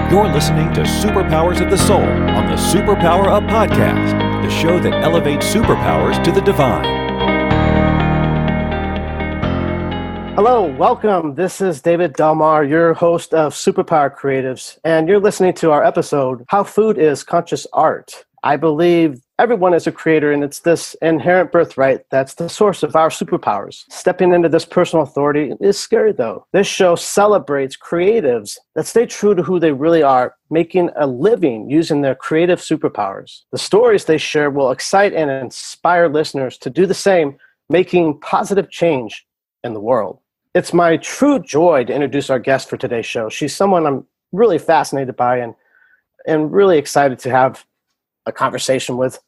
You're listening to Superpowers of the Soul on the Superpower Up Podcast, the show that elevates superpowers to the divine. Hello, welcome. This is David Delmar, your host of Superpower Creatives, and you're listening to our episode, How Food is Conscious Art. I believe everyone is a creator, and it's this inherent birthright that's the source of our superpowers. Stepping into this personal authority is scary, though. This show celebrates creatives that stay true to who they really are, making a living using their creative superpowers. The stories they share will excite and inspire listeners to do the same, making positive change in the world. It's my true joy to introduce our guest for today's show. She's someone I'm really fascinated by and really excited to have a conversation with.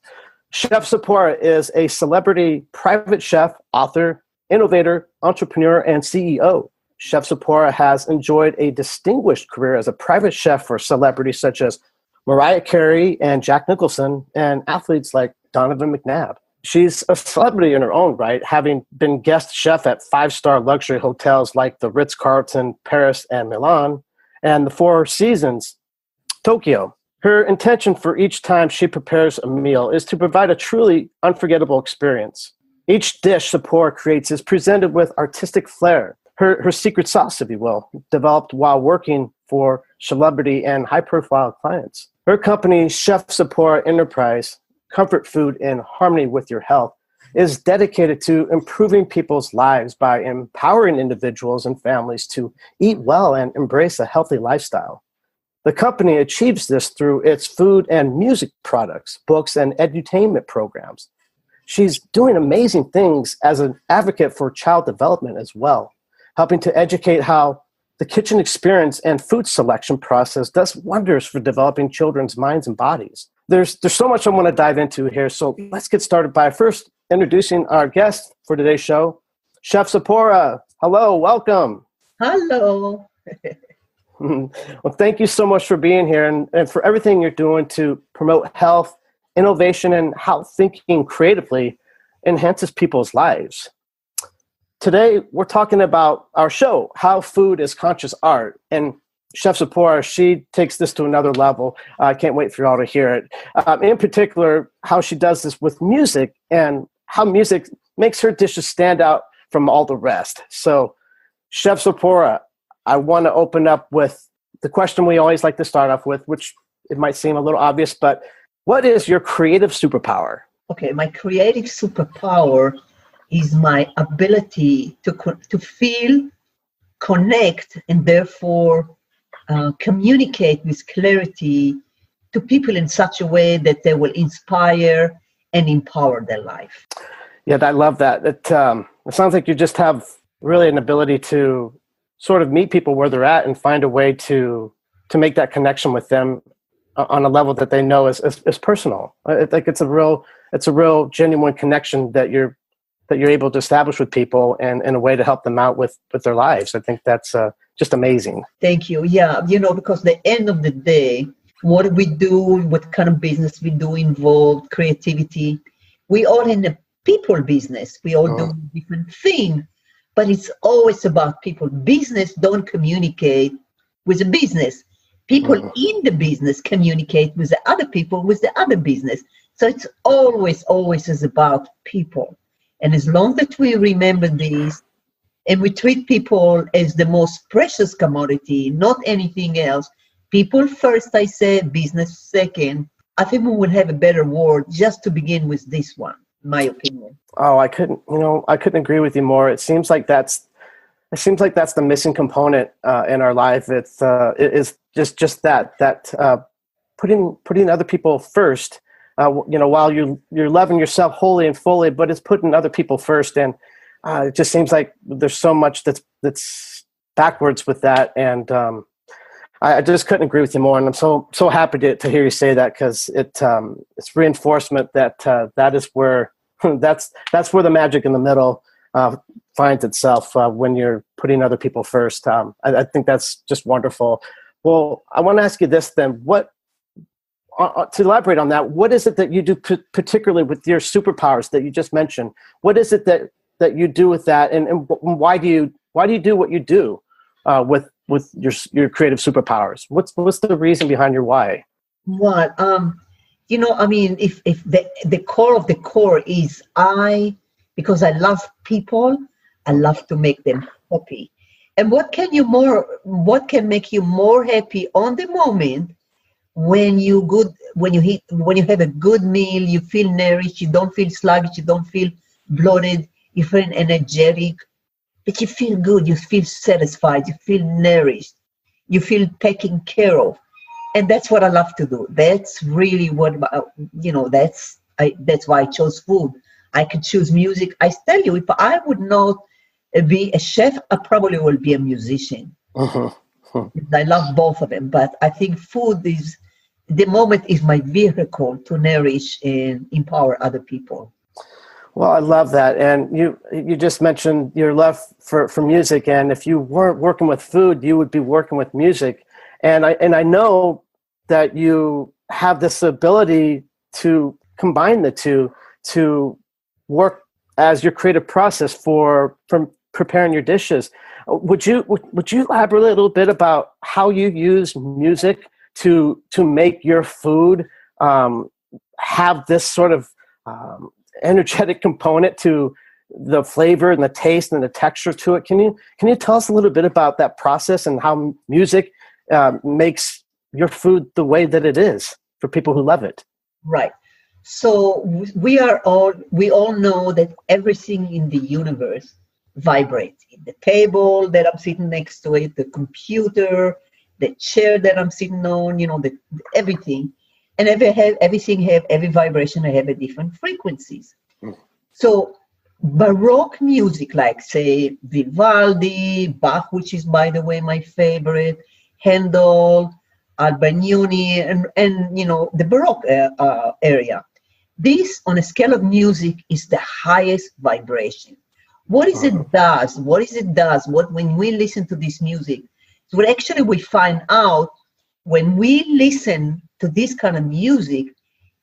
Chef Zipora is a celebrity private chef, author, innovator, entrepreneur, and CEO. Chef Zipora has enjoyed a distinguished career as a private chef for celebrities such as Mariah Carey and Jack Nicholson, and athletes like Donovan McNabb. She's a celebrity in her own right, having been guest chef at five-star luxury hotels like the Ritz-Carlton, Paris, and Milan, and the Four Seasons, Tokyo. Her intention for each time she prepares a meal is to provide a truly unforgettable experience. Each dish Zipora creates is presented with artistic flair, her secret sauce, if you will, developed while working for celebrity and high-profile clients. Her company, Chef Zipora Enterprise, Comfort Food in Harmony with Your Health, is dedicated to improving people's lives by empowering individuals and families to eat well and embrace a healthy lifestyle. The company achieves this through its food and music products, books, and edutainment programs. She's doing amazing things as an advocate for child development as well, helping to educate how the kitchen experience and food selection process does wonders for developing children's minds and bodies. There's so much I want to dive into here, so let's get started by first introducing our guest for today's show, Chef Zipora. Hello, welcome. Hello. Well, thank you so much for being here and for everything you're doing to promote health, innovation, and how thinking creatively enhances people's lives. Today, we're talking about our show, How Food is Conscious Art. And Chef Zipora, she takes this to another level. I can't wait for y'all to hear it. In particular, how she does this with music and how music makes her dishes stand out from all the rest. So, Chef Zipora, I want to open up with the question we always like to start off with, which it might seem a little obvious, but what is your creative superpower? Okay, my creative superpower is my ability to feel, connect, and therefore communicate with clarity to people in such a way that they will inspire and empower their life. Yeah, I love that. It sounds like you just have really an ability to sort of meet people where they're at and find a way to make that connection with them on a level that they know is personal. I think it's a real genuine connection that you're able to establish with people and in a way to help them out with their lives. I think that's just amazing. Thank you. Yeah, because at the end of the day, what we do, what kind of business we do involved creativity. We all in a people business. We all do different things. But it's always about people. Business don't communicate with the business. People in the business communicate with the other people with the other business. So it's always is about people. And as long as we remember this and we treat people as the most precious commodity, not anything else, people first, I say, business second, I think we will have a better world just to begin with this one. My opinion. Oh, I couldn't agree with you more. It seems like that's the missing component in our life. It is just that putting other people first. While you're loving yourself wholly and fully, but it's putting other people first, and it just seems like there's so much that's backwards with that. And I just couldn't agree with you more. And I'm so happy to hear you say that, because it's reinforcement that that is where that's where the magic in the middle finds itself when you're putting other people first. I think that's just wonderful. Well, I want to ask you this then. What to elaborate on that? What is it that you do particularly with your superpowers that you just mentioned? What is it that you do with that, and why do you do what you do with with your creative superpowers? What's the reason behind your why? What I mean, if the core of the core is because I love people, I love to make them happy. And what can make you more happy on the moment when you have a good meal, you feel nourished, you don't feel sluggish, you don't feel bloated, you feel energetic, but you feel good, you feel satisfied, you feel nourished, you feel taken care of. And that's what I love to do. That's really that's why I chose food. I could choose music. I tell you, if I would not be a chef, I probably will be a musician. I love both of them, but I think food is my vehicle to nourish and empower other people. Well, I love that. And you just mentioned your love for music, and if you weren't working with food, you would be working with music. And I know that you have this ability to combine the two to work as your creative process from preparing your dishes. Would you elaborate a little bit about how you use music to make your food have this sort of energetic component to the flavor and the taste and the texture to it? Can you tell us a little bit about that process and how music makes your food the way that it is for people who love it? Right. So we all know that everything in the universe vibrates. The table that I'm sitting next to it, the computer, the chair that I'm sitting on, everything. And every vibration have a different frequencies. So Baroque music, like say Vivaldi, Bach, which is by the way my favorite, Handel, Albanioni, and the Baroque area. This, on a scale of music, is the highest vibration. What it does? When we listen to this music, so actually we find out when we listen to this kind of music,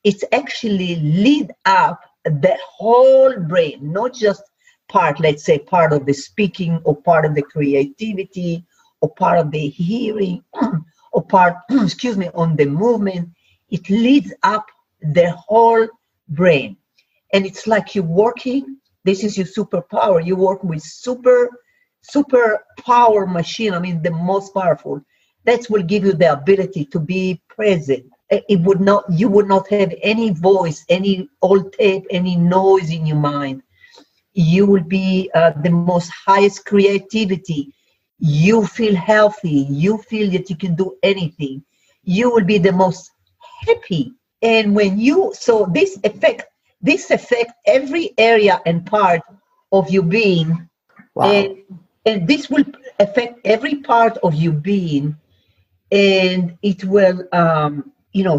it's actually lead up the whole brain, not just part of the speaking or part of the creativity or part of the hearing or part, on the movement. It leads up the whole brain. And it's like you're working, this is your superpower. You work with super power machine. I mean, the most powerful. That will give you the ability to be present. You would not have any voice, any old tape, any noise in your mind. You will be the most highest creativity. You feel healthy. You feel that you can do anything. You will be the most happy. And this affect every area and part of your being. Wow. And this will affect every part of your being. And it will,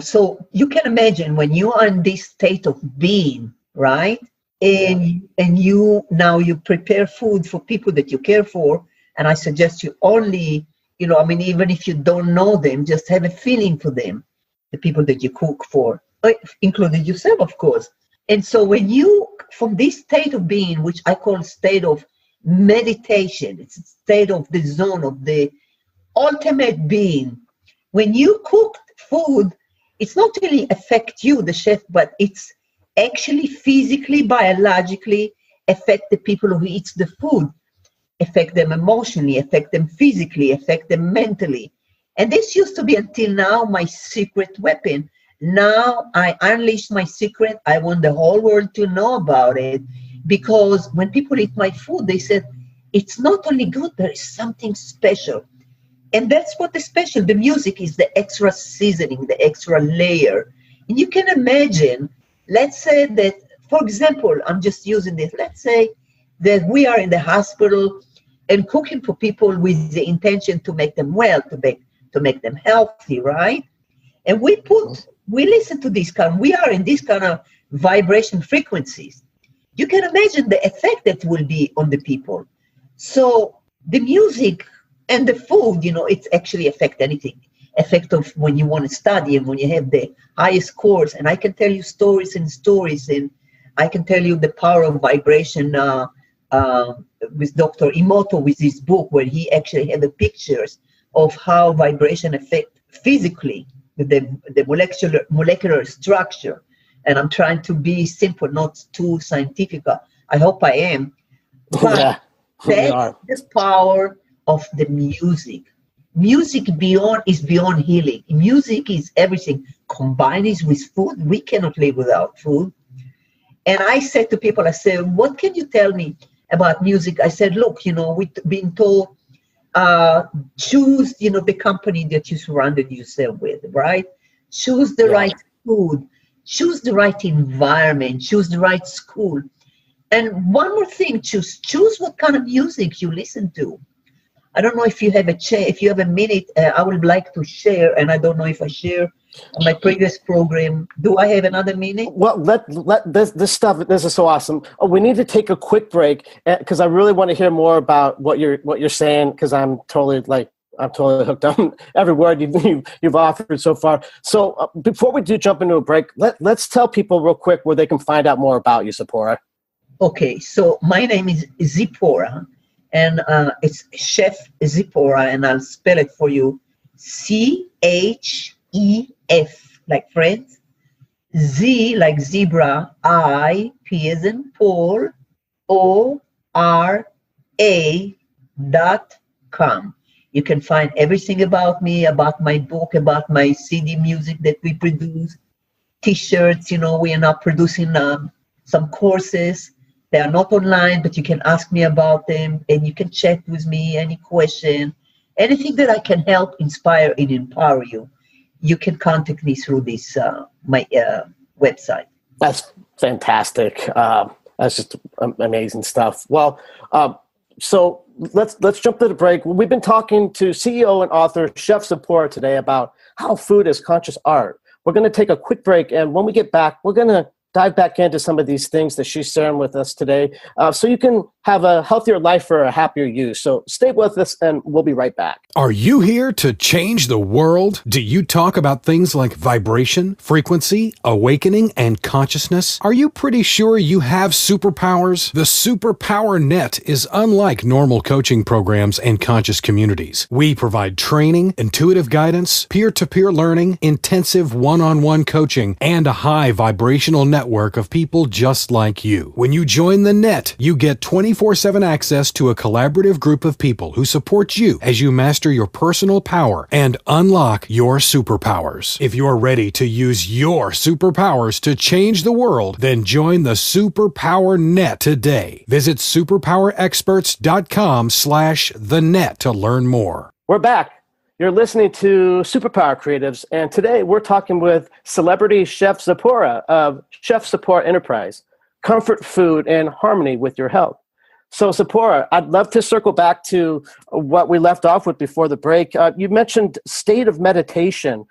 so you can imagine when you are in this state of being, right? And you prepare food for people that you care for. And I suggest you only, even if you don't know them, just have a feeling for them, the people that you cook for, including yourself, of course. And so when you, from this state of being, which I call state of meditation, it's a state of the zone of the ultimate being. When you cook food, it's not only affect you, the chef, but it's actually physically, biologically affect the people who eat the food, affect them emotionally, affect them physically, affect them mentally. And this used to be until now my secret weapon. Now I unleash my secret. I want the whole world to know about it, because when people eat my food, they said, it's not only good, there is something special. And that's what the music is, the extra seasoning, the extra layer. And you can imagine, let's say that, for example, I'm just using this, let's say that we are in the hospital and cooking for people with the intention to make them well, to make them healthy, right? And we listen to this we are in this kind of vibration frequencies. You can imagine the effect that will be on the people. So the music and the food, it's actually affect anything. Effect of when you want to study and when you have the highest scores. And I can tell you stories, and I can tell you the power of vibration with Dr. Emoto, with his book, where he actually had the pictures of how vibration affect physically the molecular structure. And I'm trying to be simple, not too scientific. I hope I am. But Yeah, we that's are. the power of the music. Music is beyond healing. Music is everything. Combined is with food. We cannot live without food. And I said to people, I said, what can you tell me about music? I said, look, we've been told, choose, the company that you surrounded yourself with, right? Choose the right food, choose the right environment, choose the right school. And one more thing, choose what kind of music you listen to. I don't know if you have a minute, I would like to share, and I don't know if I share on my previous program. Do I have another minute? Well, let this is so awesome. Oh, we need to take a quick break because I really want to hear more about what you're saying, because I'm totally hooked on every word you've offered so far. So before we do jump into a break, let's tell people real quick where they can find out more about you, Zipora. Okay, so my name is Zipora, and it's Chef Zipora, and I'll spell it for you. CHEF, like friends, Z like zebra, I, P as in Paul, ORA.com. You can find everything about me, about my book, about my CD music that we produce, T-shirts. We are now producing some courses. They are not online, but you can ask me about them, and you can chat with me, any question, anything that I can help, inspire, and empower you. You can contact me through this my website. That's fantastic. That's just amazing stuff. Well, so let's jump to the break. We've been talking to CEO and author Chef Zipora today about how food is conscious art. We're going to take a quick break, and when we get back, we're going to dive back into some of these things that she's sharing with us today, so you can have a healthier life or a happier you. So stay with us, and we'll be right back. Are you here to change the world? Do you talk about things like vibration, frequency, awakening, and consciousness? Are you pretty sure you have superpowers? The Superpower Net is unlike normal coaching programs and conscious communities. We provide training, intuitive guidance, peer-to-peer learning, intensive one-on-one coaching, and a high vibrational network of people just like you. When you join the net, you get 24/7 access to a collaborative group of people who support you as you master your personal power and unlock your superpowers. If you're ready to use your superpowers to change the world, then join the Superpower Net today. Visit superpowerexperts.com/the-net to learn more. We're back. You're listening to Superpower Creatives, and today we're talking with celebrity Chef Zipora of Chef Zipora Enterprise, comfort food and harmony with your health. So Zipora, I'd love to circle back to what we left off with before the break. You mentioned state of meditation.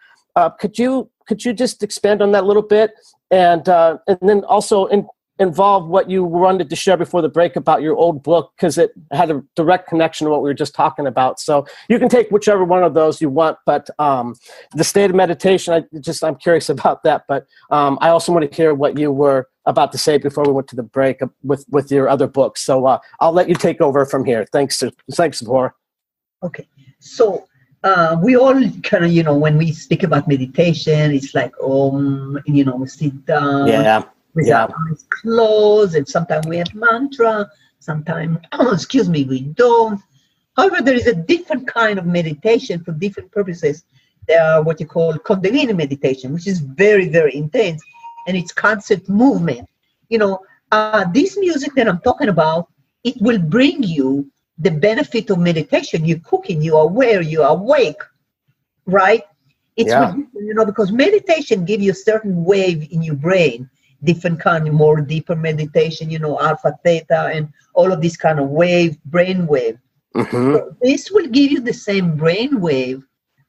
Could you just expand on that a little bit, and then also involve what you wanted to share before the break about your old book, because it had a direct connection to what we were just talking about. So you can take whichever one of those you want, but the state of meditation, I'm curious about that. But I also want to hear what you were about to say before we went to the break with your other books. So I'll let you take over from here. Thanks, Zipora. Okay. So we all kind of, when we speak about meditation, it's like, we sit down. Yeah. With our eyes closed, and sometimes we have mantra, sometimes, we don't. However, there is a different kind of meditation for different purposes. There are what you call Kundalini meditation, which is very, very intense, and it's constant movement. This music that I'm talking about, it will bring you the benefit of meditation. You're cooking, you are aware, you are awake, right? It's because meditation gives you a certain wave in your brain. Different kind of more deeper meditation, alpha, theta, and all of this kind of brain wave. Mm-hmm. So this will give you the same brain wave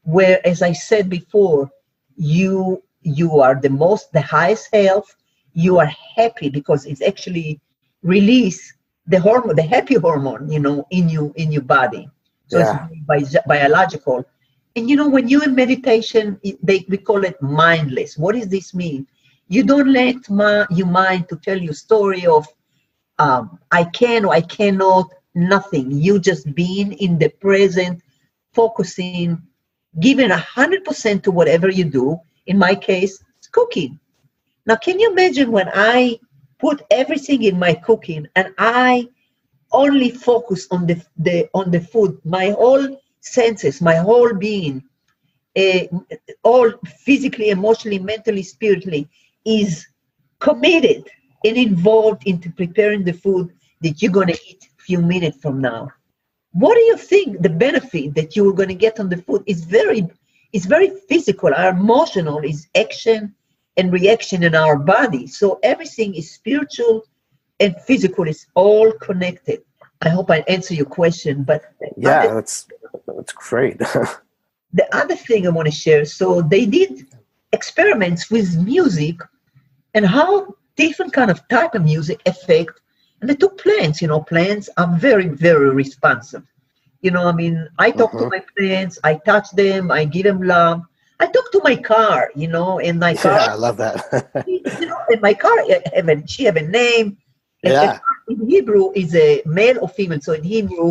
where, as I said before, you are the highest health. You are happy because it's actually release the hormone, the happy hormone, in your body. So it's biological. And when you're in meditation, we call it mindless. What does this mean? You don't let your mind to tell you a story of I can or I cannot, nothing. You just being in the present focusing, giving 100% to whatever you do. In my case, it's cooking. Now, can you imagine when I put everything in my cooking and I only focus on the food, my whole senses, my whole being, all physically, emotionally, mentally, spiritually, is committed and involved into preparing the food that you're going to eat a few minutes from now. What do you think the benefit that you're going to get on the food is very physical. Our emotional is action and reaction in our body. So everything is spiritual and physical. Is all connected. I hope I answer your question. But yeah, that's great. The other thing I want to share. So they did experiments with music and how different kind of type of music affect. And they took plants. Plants are very, very responsive. I talk to my plants. I touch them. I give them love. I talk to my car, and my car. Yeah, I love that. And my car, she have a name. Yeah. In Hebrew, is a male or female. So in Hebrew,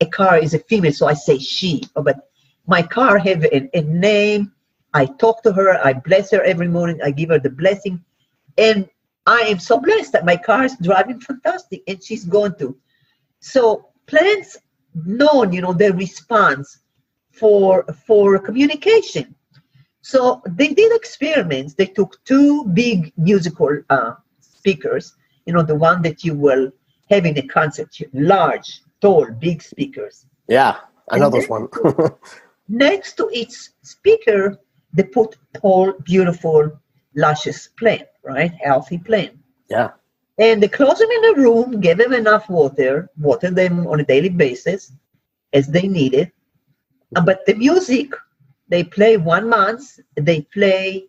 a car is a female. So I say she. But my car have a name. I talk to her. I bless her every morning. I give her the blessing. And I am so blessed that my car is driving fantastic, and she's going to. So plants known, their response for communication. So they did experiments. They took two big musical speakers, the one that you will have in a concert, large, tall, big speakers. Yeah, I know those ones. Next to each speaker, they put tall, beautiful, luscious plant, right? Healthy plant. Yeah. And they close them in a room, give them enough water them on a daily basis as they need it. But the music, they play 1 month, they play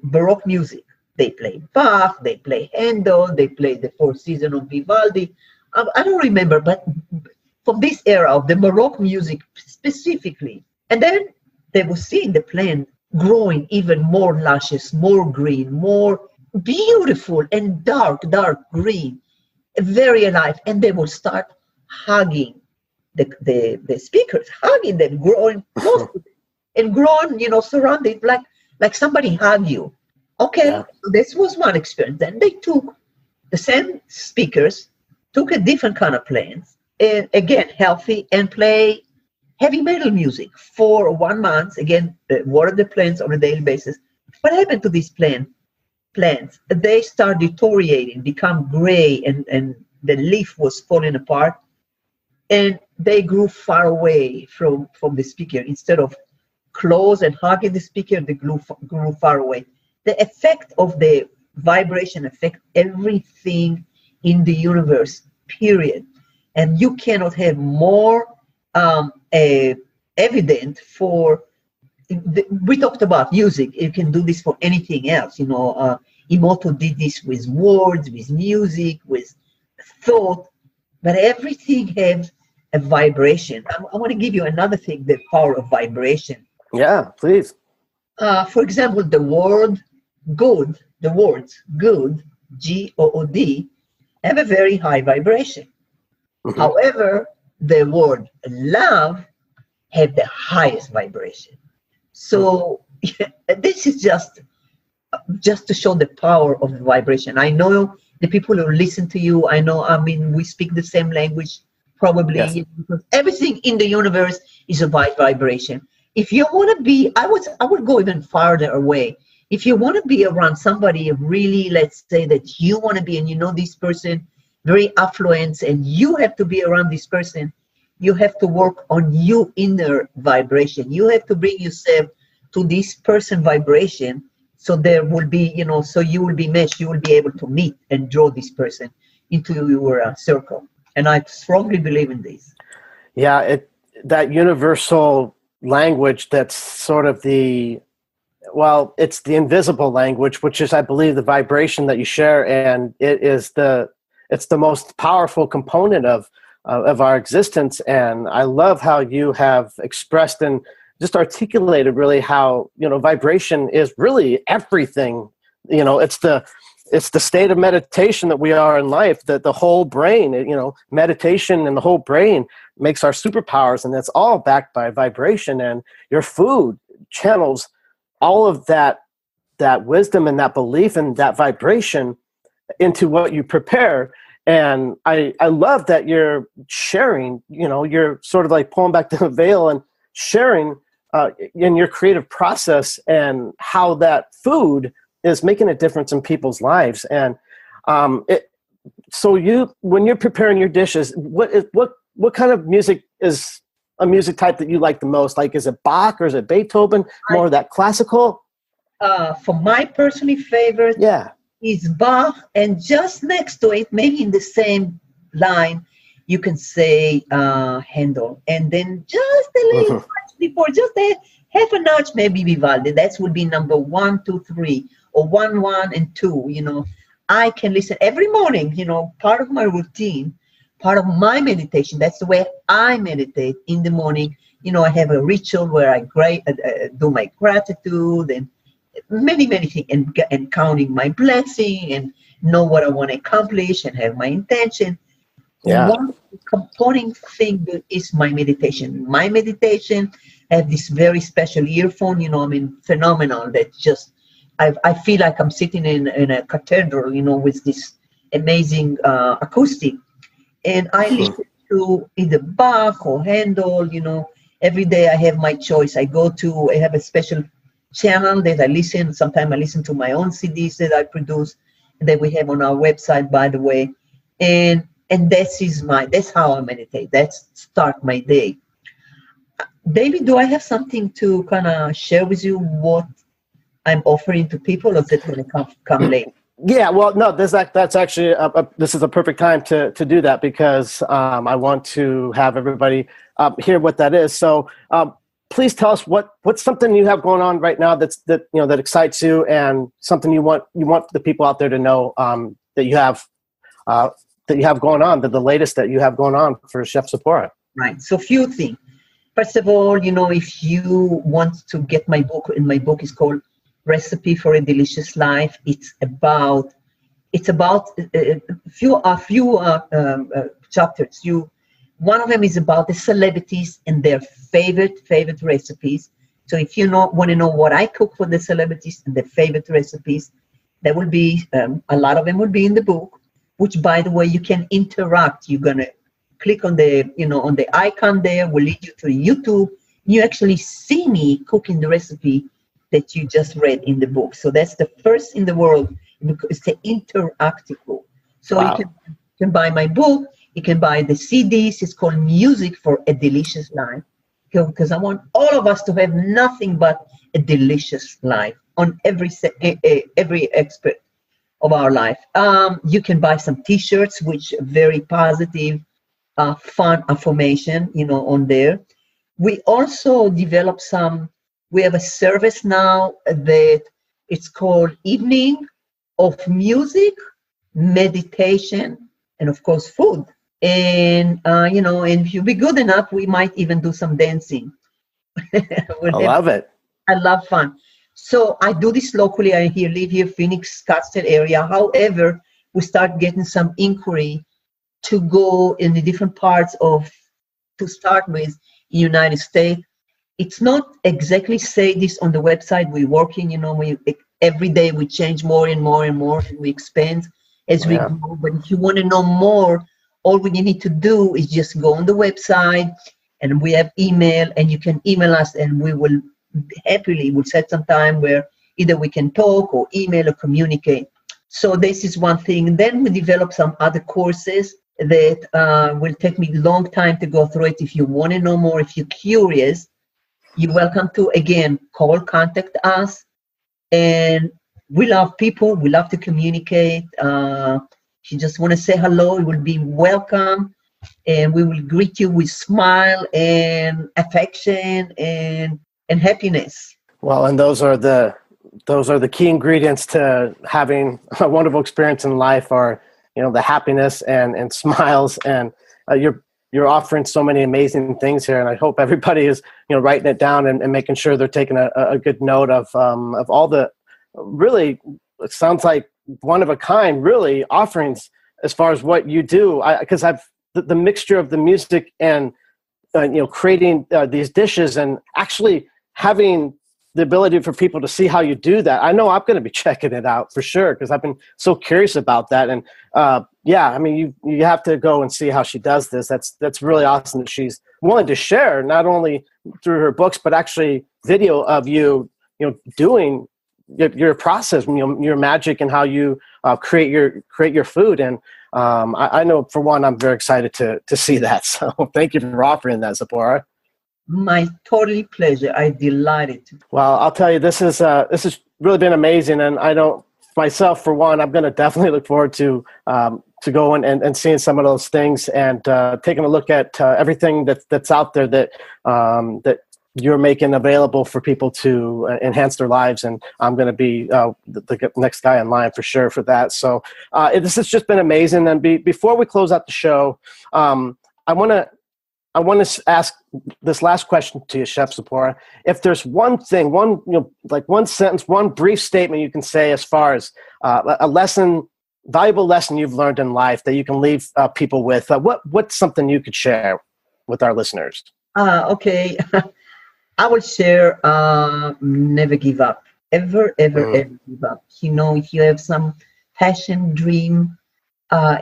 Baroque music. They play Bach, they play Handel, they play the Four Seasons of Vivaldi. I don't remember, but from this era of the Baroque music specifically. And then they were seeing the plant growing even more luscious, more green, more beautiful and dark green, very alive. And they will start hugging the speakers, hugging them, growing close to them, and growing, surrounded like somebody hug you. Okay, yeah. So this was one experience. Then they took the same speakers, took a different kind of plants, and again, healthy, and play heavy metal music for 1 month. Again, water the plants on a daily basis. What happened to these plants? They start deteriorating, become gray, and the leaf was falling apart, and they grew far away from the speaker. Instead of close and hugging the speaker, they grew far away. The effect of the vibration affect everything in the universe, period. And you cannot have more evident for. We talked about music. You can do this for anything else. Emoto did this with words, with music, with thought, but everything has a vibration. I want to give you another thing, the power of vibration. Yeah, please. For example, the words good, G-O-O-D, have a very high vibration. Mm-hmm. However, the word love have the highest vibration. So this is just to show the power of the vibration. I know the people who listen to you, we speak the same language, probably, yes. Because everything in the universe is a vibration. If you want to be, I would go even farther away. If you want to be around somebody really, let's say that you want to be, and this person, very affluent, and you have to be around this person, you have to work on your inner vibration. You have to bring yourself to this person vibration, so there will be, so you will be meshed, you will be able to meet and draw this person into your circle. And I strongly believe in this. Yeah, that universal language that's sort of it's the invisible language, which is, I believe, the vibration that you share, and it's the most powerful component of our existence. And I love how you have expressed and just articulated really how, vibration is really everything. It's it's the state of meditation that we are in life, that the whole brain, meditation and the whole brain makes our superpowers, and that's all backed by vibration. And your food channels all of that wisdom and that belief and that vibration into what you prepare. And I love that you're sharing, you're sort of like pulling back the veil and sharing in your creative process and how that food is making a difference in people's lives. And when you're preparing your dishes, what kind of music is a music type that you like the most? Like, is it Bach or is it Beethoven? More of that classical? For my personally favorite, is Bach, and just next to it, maybe in the same line, you can say Handel, and then just a little touch before, just a half a notch, maybe Vivaldi. That would be number 1, 2, 3, or 1, 1, and 2. I can listen every morning. Part of my routine, part of my meditation. That's the way I meditate in the morning. I have a ritual where I do my gratitude and many things, and counting my blessing and know what I want to accomplish and have my intention. One component thing is my meditation. My meditation, I have this very special earphone, phenomenal, that just I feel like I'm sitting in a cathedral, with this amazing acoustic, and I listen to either Bach or Handel. Every day I have my choice. I have a special channel that I listen. Sometimes I listen to my own CDs that I produce, that we have on our website, by the way. And that's how I meditate. That's start my day. David, do I have something to kind of share with you what I'm offering to people, or is it going to come later? Yeah, well, no, that's actually this is a perfect time to do that, because I want to have everybody hear what that is. So please tell us what's something you have going on right now that excites you, and something you want the people out there to know that you have going on, the latest that you have going on for Chef Zipora. Right. So few things. First of all, if you want to get my book, and my book is called Recipe for a Delicious Life. It's about a few chapters. One of them is about the celebrities and their favorite recipes. So if you want to know what I cook for the celebrities and their favorite recipes, that will be a lot of them will be in the book. Which, by the way, you can interact. You're gonna click on the icon there. Will lead you to YouTube. You actually see me cooking the recipe that you just read in the book. So that's the first in the world. It's the interactive book. So you can buy my book. You can buy the CDs. It's called Music for a Delicious Life, because I want all of us to have nothing but a delicious life on every aspect of our life. You can buy some T-shirts, which are very positive, fun affirmation, on there. We also developed we have a service now that it's called Evening of Music, Meditation, and of course food. And and if you be good enough, we might even do some dancing. Love it. I love fun. So I do this locally. I live here, Phoenix, Scottsdale area. However, we start getting some inquiry to go in the different parts to start with, United States. It's not exactly say this on the website. We're working, every day we change more and more and more, and we expand as we go. But if you want to know more, all you need to do is just go on the website, and we have email, and you can email us, and we will happily set some time where either we can talk or email or communicate. So this is one thing. Then we develop some other courses that will take me a long time to go through it. If you want to know more, if you're curious, you're welcome to, again, contact us. And we love people. We love to communicate. If you just want to say hello, you will be welcome. And we will greet you with smile and affection and happiness. Well, and those are the key ingredients to having a wonderful experience in life, are the happiness and smiles, and you're offering so many amazing things here, and I hope everybody is writing it down and making sure they're taking a good note of all the, really, it sounds like one of a kind, really, offerings as far as what you do. Because the mixture of the music and creating these dishes and actually having the ability for people to see how you do that. I know I'm going to be checking it out for sure because I've been so curious about that. And you have to go and see how she does this. That's really awesome that she's willing to share not only through her books but actually video of you doing your process, your magic and how you create your food. And I know for one, I'm very excited to see that. So thank you for offering that, Zipora. My totally pleasure. I'm delighted. Well, I'll tell you, this has really been amazing, and I don't myself for one. I'm going to definitely look forward to going and seeing some of those things and taking a look at everything that's out there that you're making available for people to enhance their lives. And I'm going to be the next guy in line for sure for that. So this has just been amazing. And before we close out the show, I want to ask this last question to you, Chef Zipora. If there's one thing, one sentence, one brief statement you can say as far as a valuable lesson you've learned in life that you can leave people with, what's something you could share with our listeners? Okay. I would share never give up. Ever give up. If you have some passion, dream,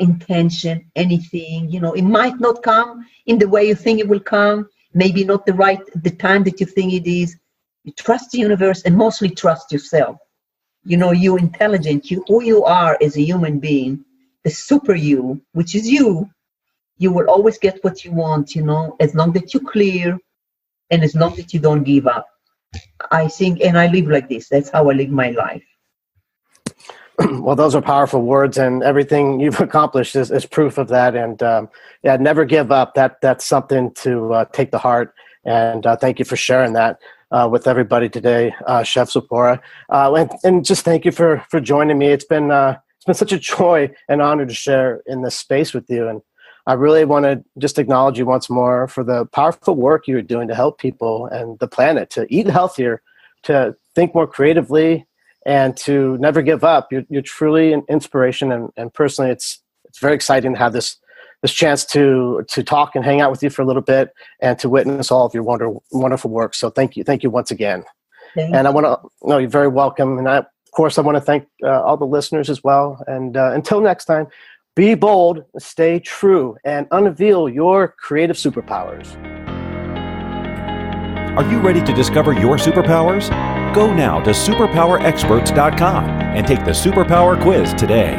intention, anything, it might not come in the way you think it will come, maybe not the time that you think it is. You trust the universe and mostly trust yourself. You're intelligent, who you are as a human being, the super you, which is you will always get what you want, as long as you're clear and as long as you don't give up. I think, and I live like this. That's how I live my life. Well, those are powerful words, and everything you've accomplished is proof of that. And never give up. That's something to take to heart. And thank you for sharing that with everybody today, Chef Zipora. And just thank you for joining me. It's been such a joy and honor to share in this space with you. And I really want to just acknowledge you once more for the powerful work you're doing to help people and the planet to eat healthier, to think more creatively, and to never give up. You're truly an inspiration, and personally, it's very exciting to have this chance to talk and hang out with you for a little bit and to witness all of your wonderful work. So thank you once again. And I want to know you're very welcome. And of course, I want to thank all the listeners as well. And until next time, be bold, stay true, and unveil your creative superpowers. Are you ready to discover your superpowers? Go now to superpowerexperts.com and take the Superpower Quiz today.